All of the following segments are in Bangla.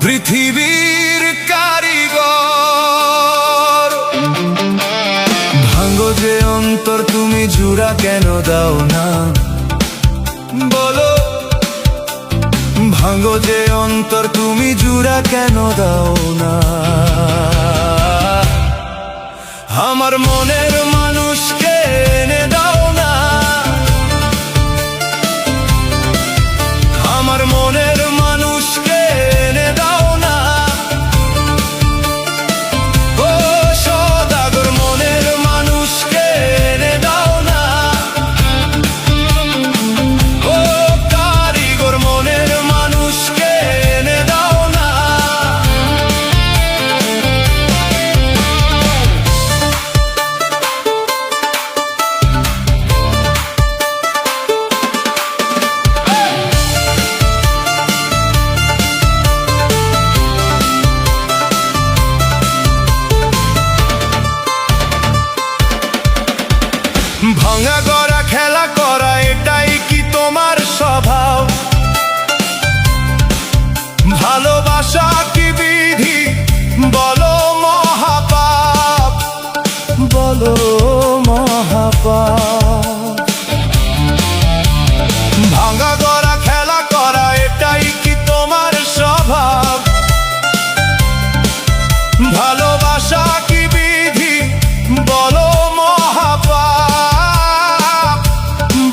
পৃথিবীর কারিগর। ভাঙো যে অন্তর তুমি জুড়া কেন দাও না বলো, ভাঙো যে অন্তর তুমি জুড়া কেন দাও না। আমার মনের মানুষকে এনে দাও না, আমার মনের মানুষকে এনে দাও না। ও সদাগর মনের মানুষকে এনে দাও না, ও কারিগর মনের মানুষকে এনে দাও না। ভাঙা গড়া খেলা করা এটাই কি তোমার স্বভাব? ভালোবাসা কি বিধি বলো মহাপাপ, বলো মহাপাপ। ভাঙা গড়া খেলা করা এটাই কি তোমার স্বভাব? ভালোবাসা কি বিধি বলো মহাপাপ,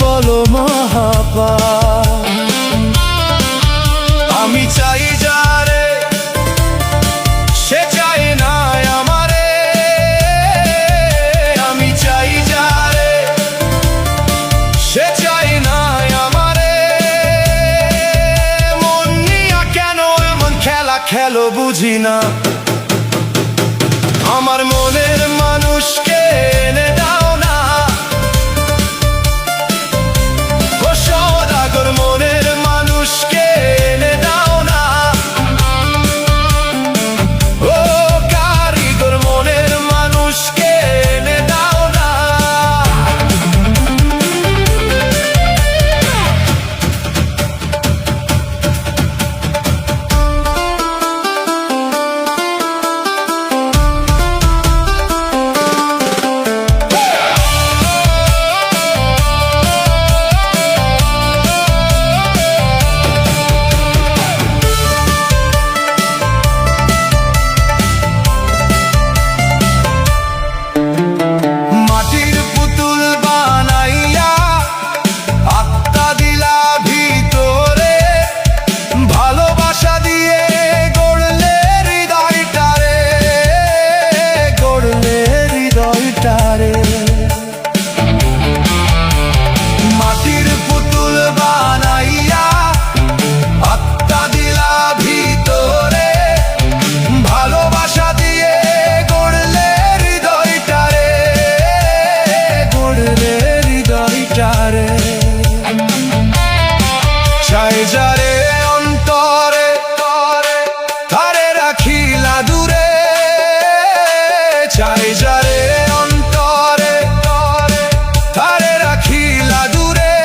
বলো মহাপাপ। আমি চাই যারে সে চাই না আমারে, আমি চাই যারে সে চাই না আমারে। মন নিয়া কেন এমন খেলা খেলো বুঝি না। আমার মনের মানুষকে এনে দাও না, ও সদাগর মনের মানুষকে এনে দাও না, ও কারিগর মনের মানুষকে এনে দাও না। মাটির পুতুল বানাইয়া আত্মা দিলা ভিতরে, ভালোবাসা দিয়ে গড়লে হৃদয়টারে, গড়লে হৃদয়টারে। মাটির পুতুল বানাইয়া আত্মা দিলা ভিতরে, ভালোবাসা দিয়ে গড়লে হৃদয়টারে, গড়লে হৃদয়টারে। চাই যারে অন্তরে তারে রাখিলা দূরে, চাই যারে অন্তরে তারে রাখিলা দূরে।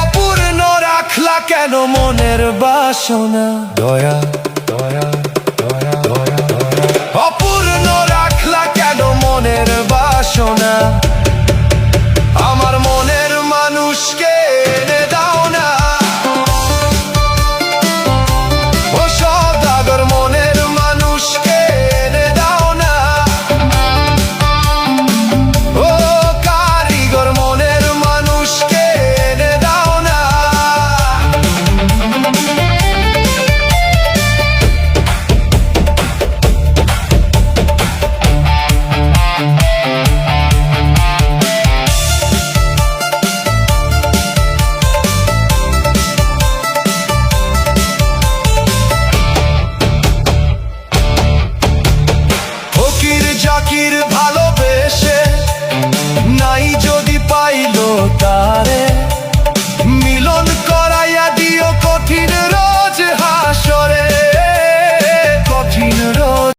অপূর্ণ রাখলা কেন মনের বাসনা, দয়া দয়া দয়া দয়া দয়া। অপূর্ণ রাখলা কেন মনের বাসনা। আমার মনের মানুষকে এনে দাও না, ও সদাগর মনের মানুষকে এনে দাও না, ও কারিগর মনের মানুষকে এনে দাও না। ফকির জাকির ভালোবেসে নাই যদি পাইলো তা,